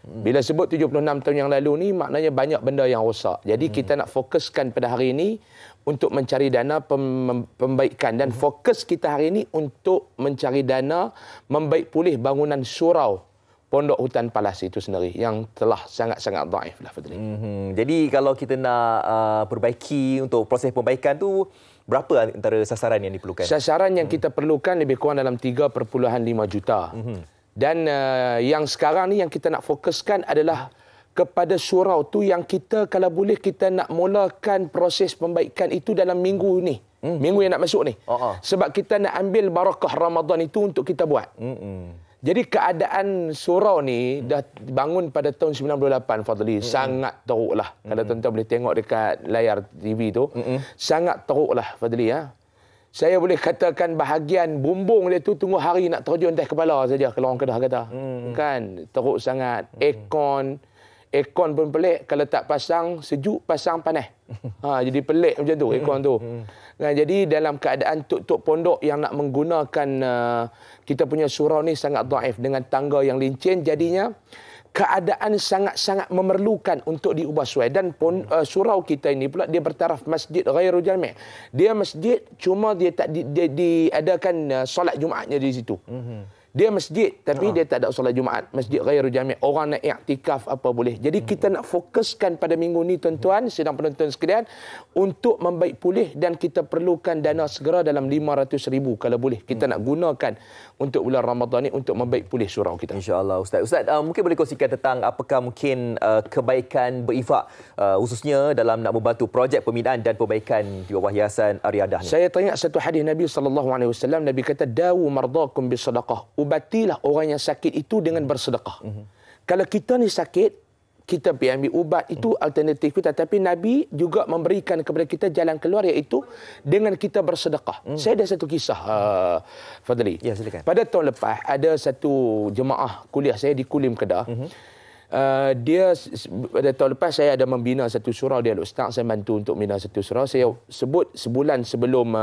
Bila sebut 76 tahun yang lalu ni, maknanya banyak benda yang rosak. Jadi kita nak fokuskan pada hari ini untuk mencari dana pembaikan, dan fokus kita hari ini untuk mencari dana membaik pulih bangunan surau Pondok Hutan Palas itu sendiri yang telah sangat-sangat dhaif lah Fadli. Jadi kalau kita nak perbaiki untuk proses pembaikan tu, berapa antara sasaran yang diperlukan? Sasaran yang kita perlukan lebih kurang dalam 3.5 juta. Dan yang sekarang ni yang kita nak fokuskan adalah kepada surau tu yang kita kalau boleh kita nak mulakan proses pembaikan itu dalam minggu ni. Minggu yang nak masuk ni. Sebab kita nak ambil barakah Ramadan itu untuk kita buat. Jadi keadaan surau ni dah bangun pada tahun 98 Fadli. Sangat teruk lah. Kalau tuan-tuan boleh tengok dekat layar TV tu. Sangat teruk lah Fadli. Saya boleh katakan bahagian bumbung dia tu tunggu hari nak terjun atas kepala saja kalau orang Kedah kata. Kan teruk sangat. Aircon pun pelik, kalau tak pasang sejuk, pasang panas. Jadi pelik macam tu aircon tu. Jadi dalam keadaan tuk-tuk pondok yang nak menggunakan kita punya surau ni sangat dhaif dengan tangga yang licin, jadinya keadaan sangat-sangat memerlukan untuk diubah suai. Dan surau kita ini pula dia bertaraf masjid ghairu jami'. Dia masjid cuma dia tak diadakan solat Jumaatnya di situ. Dia masjid tapi dia tak ada solat Jumaat. Masjid ghairu jami'. Orang nak iktikaf apa boleh. Jadi kita nak fokuskan pada minggu ni tuan-tuan, sedang penonton sekalian, untuk membaik pulih, dan kita perlukan dana segera dalam 500,000 kalau boleh. Kita nak gunakan untuk bulan Ramadan ni untuk membaik pulih surau kita. InsyaAllah Ustaz. Ustaz mungkin boleh kongsikan tentang apakah mungkin kebaikan berinfak khususnya dalam nak membantu projek pembinaan dan perbaikan di bawah Yayasan Riyadah ni. Saya teringat satu hadis Nabi SAW. Nabi kata, dawu mardakum bisadaqah. Ubatilah orang yang sakit itu dengan bersedekah. Kalau kita ni sakit, kita pergi ambil ubat, itu alternatif kita. Tapi Nabi juga memberikan kepada kita jalan keluar, iaitu dengan kita bersedekah. Saya ada satu kisah, Fadli. Ya, silakan. Pada tahun lepas, ada satu jemaah kuliah saya di Kulim, Kedah. Dia pada tahun lepas saya ada membina satu surau. Dia ustaz, saya bantu untuk membina satu surau. Saya sebut sebulan sebelum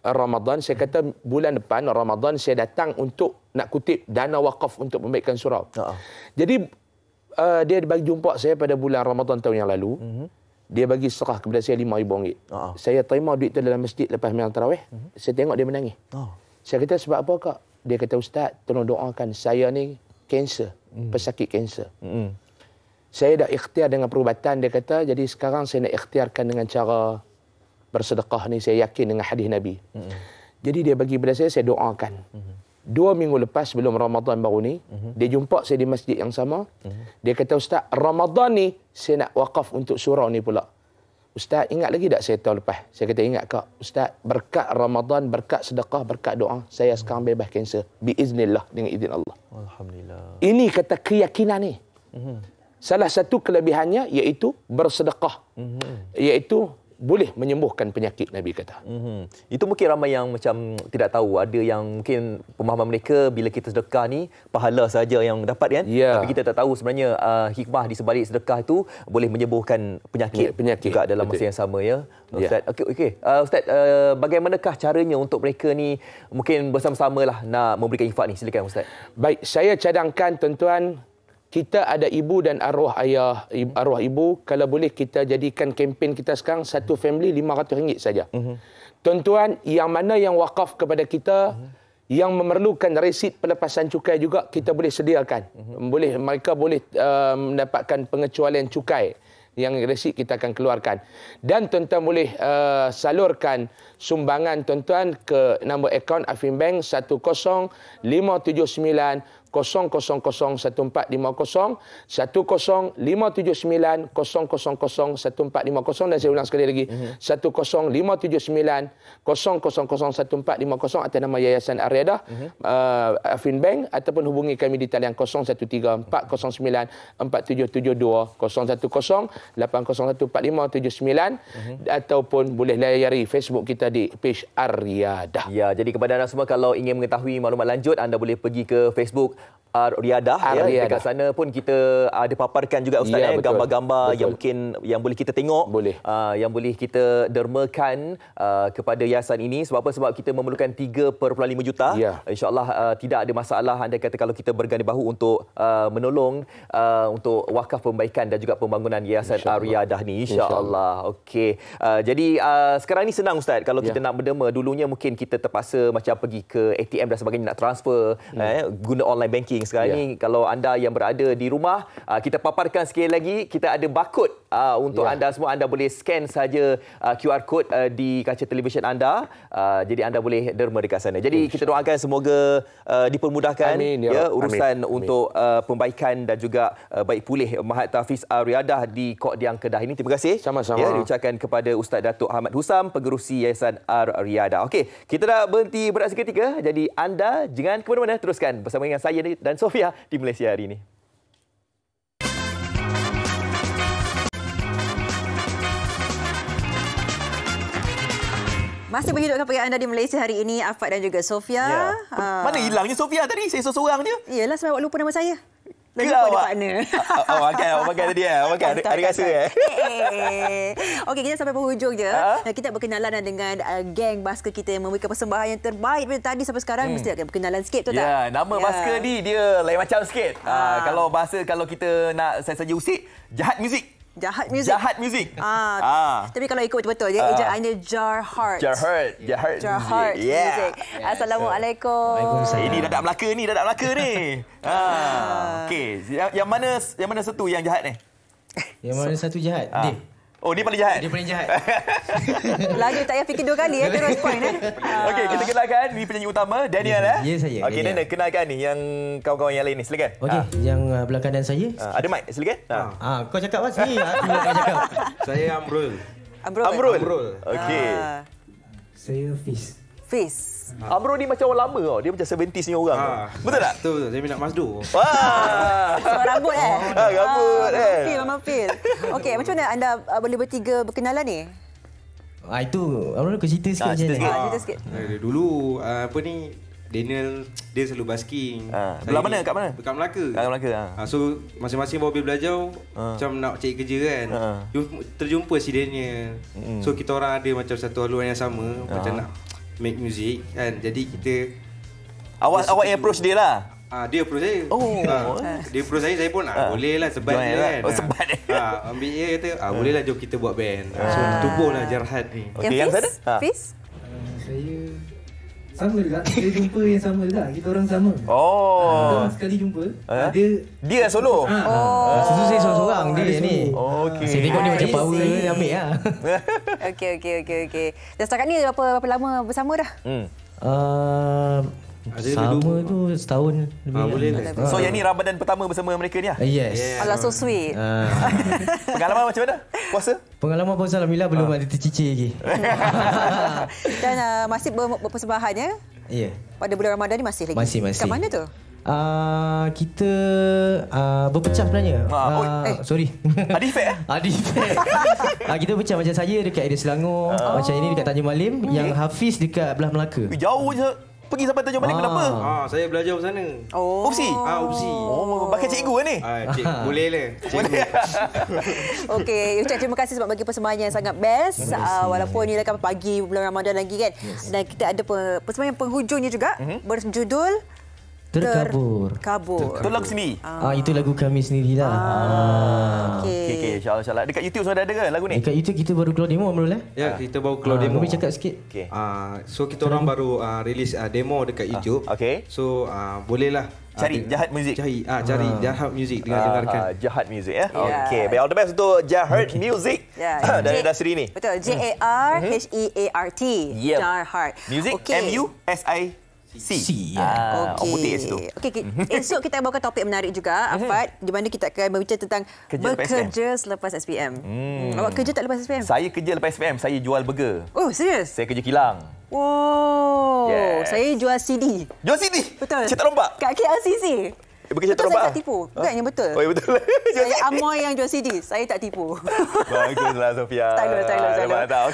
Ramadan, saya kata bulan depan Ramadan saya datang untuk nak kutip dana wakaf untuk membaikkan surau. Jadi dia bagi jumpa saya pada bulan Ramadan tahun yang lalu. Dia bagi serah kepada saya RM5,000. Saya terima duit tu dalam masjid lepas memang tarawih. Saya tengok dia menangis. Saya kata, sebab apa kak? Dia kata, ustaz, tolong doakan, saya ni kanser, pesakit kanser. Saya dah ikhtiar dengan perubatan, dia kata, jadi sekarang saya nak ikhtiarkan dengan cara bersedekah ni saya yakin dengan hadis Nabi. Jadi dia bagi pada saya doakan. 2 minggu lepas sebelum Ramadan baru ni, dia jumpa saya di masjid yang sama. Dia kata, Ustaz, Ramadan ni saya nak wakaf untuk surau ni pula. Ustaz, ingat lagi tak saya tahun lepas? Saya kata, ingat kak. Ustaz, berkat Ramadan, berkat sedekah, berkat doa, saya sekarang bebas kanser. Biiznillah, dengan izin Allah. Alhamdulillah. Ini kata keyakinan ni. Salah satu kelebihannya iaitu bersedekah. Iaitu boleh menyembuhkan penyakit, Nabi kata. Itu mungkin ramai yang macam tidak tahu. Ada yang mungkin pemahaman mereka bila kita sedekah ni pahala saja yang dapat kan. Tapi kita tak tahu sebenarnya hikmah di sebalik sedekah itu boleh menyembuhkan penyakit juga dalam masa yang sama ya. Ustaz. Okey. Ustaz, bagaimanakah caranya untuk mereka ni mungkin bersama-sama lah nak memberikan infak ni? Silakan Ustaz. Baik, saya cadangkan tuan-tuan, kita ada ibu dan arwah ayah, arwah ibu, kalau boleh kita jadikan kempen kita sekarang satu family RM500 saja. Tuan-tuan, yang mana yang wakaf kepada kita, yang memerlukan resit pelepasan cukai juga kita boleh sediakan. Mereka boleh mendapatkan pengecualian cukai. Yang resit kita akan keluarkan. Dan tuan-tuan boleh salurkan sumbangan tuan-tuan ke nombor akaun Affinbank 10579 0001450 10579 0001450 dan saya ulang sekali lagi 10579 0001450 atas nama Yayasan Ar-Riyadah Affinbank, ataupun hubungi kami di talian 013 409 4772 010 8014579 ataupun boleh layari Facebook kita di page Ar-Riyadah. Ya, jadi kepada anda semua kalau ingin mengetahui maklumat lanjut anda boleh pergi ke Facebook Ar-Riyadah. Ya, dekat sana pun kita ada paparkan juga Ustaz gambar-gambar yang mungkin yang boleh kita tengok, yang boleh kita dermakan kepada yayasan ini. Sebab apa? Sebab kita memerlukan 3.5 juta. InsyaAllah tidak ada masalah anda kata kalau kita berganding bahu untuk menolong untuk wakaf perbaikan dan juga pembangunan yayasan Ar-Riyadah ni, insya-Allah. Okey. Jadi sekarang ni senang Ustaz kalau kita nak berderma. Dulunya mungkin kita terpaksa macam pergi ke ATM dan sebagainya nak transfer guna online banking. Sekarang ni kalau anda yang berada di rumah, kita paparkan sekali lagi, kita ada barcode untuk anda semua. Anda boleh scan saja QR code di kaca televisyen anda. Jadi anda boleh derma dekat sana. Jadi kita doakan semoga dipermudahkan urusan untuk pembaikan dan juga baik pulih Mahat Tahfiz Ar-Riyadah di Kok Diang Kedah ini. Terima kasih. Sama-sama. Diucapkan kepada Ustaz Datuk Ahmad Husam, Pengerusi Yayasan Ar-Riyadah. Okey, kita dah berhenti berehat seketika. Jadi anda jangan ke mana-mana, teruskan bersama dengan saya dan Sofia di Malaysia hari ini. Masih menghidupkan pagi anda di Malaysia hari ini, Afad dan juga Sofia. Mana hilangnya Sofia tadi? Saya seorang je. Iyalah sebab awak lupa nama saya. Lagi lupa ada partner. Awak makan tadi Awak makan ada rasa Okey, kita sampai penghujung je. Kita berkenalan dengan geng basker kita yang memberikan persembahan yang terbaik daripada tadi sampai sekarang. Mesti akan berkenalan sikit, betul tak? Ya, nama basker ni dia lain macam sikit. Kalau bahasa kalau kita nak saya saja usik, Jahat Muzik. Jahat Muzik. Jahat Muzik. Tapi kalau ikut betul-betul dia ejaannya Jarhart. Jahat Muzik. Assalamualaikum. Waalaikumsalam. Ini dadak Melaka ni, Okey, yang mana satu yang jahat ni? Yang mana satu jahat? Dia. Oh, dia paling jahat. Dia paling jahat. Lagi tak payah fikir dua kali terus point Okey, kita kenalkan ni penyanyi utama Daniel Ya, saya. Okey, Daniel kenalkan ni yang kawan-kawan yang lain ni. Silakan. Okey, yang belah kanan saya. Ada mic, silakan. Kau cakap apa sini? Aku nak cakap. Saya Amrul. Okey. Saya Fiz. Amrul ni macam orang lama tau. Dia macam 70s ni orang. Betul tak? Betul. Saya minat Mazdo. Suara rambut Rambut Memang feel. Okey, macam mana anda boleh bertiga berkenalan ni? Itu Amrul aku cerita sikit je. Cerita sikit. Dulu Daniel dia selalu basking. Belah mana? Kat mana? Dekat Melaka. Kat Melaka. So masing-masing bawa belajar macam nak cari kerja kan. Terjumpa si Daniel. So kita orang ada macam satu haluan yang sama, macam nak make music kan. Jadi kita awak yang approach dia lah. Dia approach saya. Dia approach saya pun boleh lah sebat dia kan. Sebat ambil dia kata boleh lah jom kita buat band. So tubuhlah Jarhat ni. Okey, yang sana? Saya Sama juga. Kita jumpa yang sama juga. Kita orang sama. Oh. Sekali jumpa. Dia solo. Susu saya seorang-seorang dia ni. Okey. Saya tengok dia macam power ambil lah. Okey. Dan setakat ni berapa lama bersama dah? Sama tu setahun lebih. Boleh lah. So yang ni Ramadan pertama bersama mereka ni lah? Yes. Alah, so sweet. Pengalaman macam mana? Puasa? Pengalaman puasa Alhamdulillah belum ada tercicir lagi. Dan masih berpersembahan ya? Ya. Pada bulan Ramadan ni masih lagi? Masih. Kat mana tu? Kita berpecah sebenarnya. Sorry. Ada efek Ada efek. Kita pecah macam saya dekat area Selangor, macam ini dekat Tanjung Malim, yang Hafiz dekat belah Melaka. Jauh je. Pergi sampai Tanjung Malim kenapa? Saya belajar sana. Upsi? Upsi. Bakal cikgu ni? Boleh lah. Okey, ucap terima kasih sebab bagi persembahan yang sangat best. Walaupun ni kan pagi bulan Ramadan lagi kan. Dan kita ada persembahan penghujungnya juga berjudul Terkabur. Itu lagu sendiri? Itu lagu kami sendirilah. Okey. InsyaAllah. Dekat YouTube sudah ada ke lagu ni? Dekat YouTube kita baru keluar demo Amrul. Ya, kita baru keluar demo. Boleh cakap sikit? So kita orang baru release demo dekat YouTube. So bolehlah cari Jahat Music. Cari Jahat Music dengarkan. Jahat Music ya. Okey. Baik, all the best untuk Jahat Music. Dari industri ni. Betul. JARHEART. Jahat Music MUSIC. Orang putih kat situ. Okey, esok kita bawakan topik menarik juga, Afad, di mana kita akan berbincang tentang bekerja selepas SPM. Awak kerja tak lepas SPM? Saya kerja lepas SPM. Saya jual burger. Oh, serius? Saya kerja kilang. Saya jual CD. Jual CD? Betul. Cetak rombak? Kat KLCC. Betul saya tak tipu. Bukan yang betul. Oh, ya betul. Saya Amoy yang jual CD. Saya tak tipu. Baguslah Sofia. Takluk.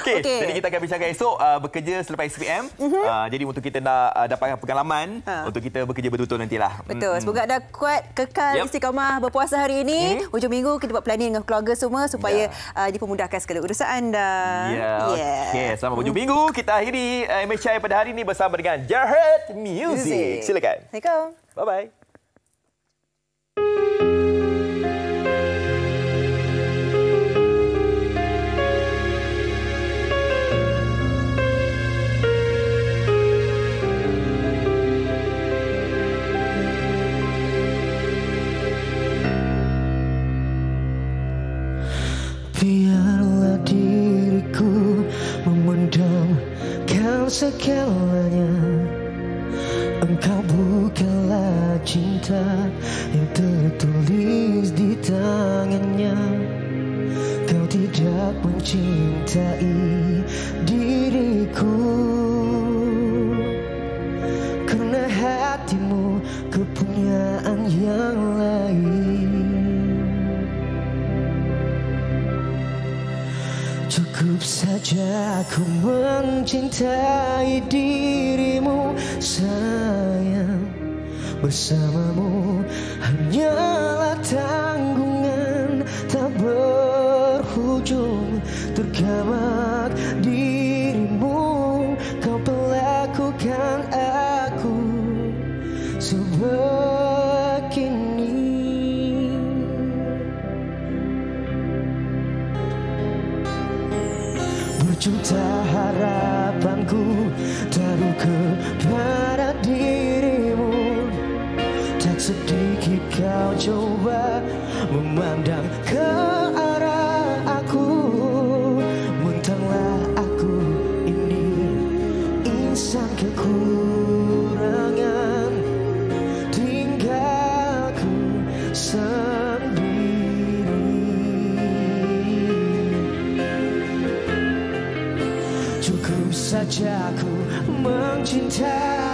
Okey. Jadi kita akan bincangkan esok bekerja selepas SPM. Jadi untuk kita nak dapatkan pengalaman untuk kita bekerja betul-betul nantilah. Betul. Semoga anda kuat kekal istiqamah berpuasa hari ini. Hujung minggu kita buat planning dengan keluarga semua supaya dipermudahkan segala urusan anda. Okey. Selamat hujung minggu. Kita akhiri MHI pada hari ini bersama dengan Jahat Music. Silakan. Assalamualaikum. Bye-bye. Biarlah diriku memendamkan segalanya. Engkau bukanlah cinta yang tertulis di tangannya. Kau tidak mencintai diriku karena hatimu kepunyaan yang lain. Cukup saja aku mencintai dirimu sayang. Bersamamu hanyalah tanggungan tak berujung. Tergamak dirimu, kau perlakukan aku sebegini. Berjuta harapanku taruh kepada dirimu. Tak sedikit kau coba memandang ke arah aku. Mentanglah aku ini insan kekurangan, tinggalku sendiri. Cukup saja ku mencintai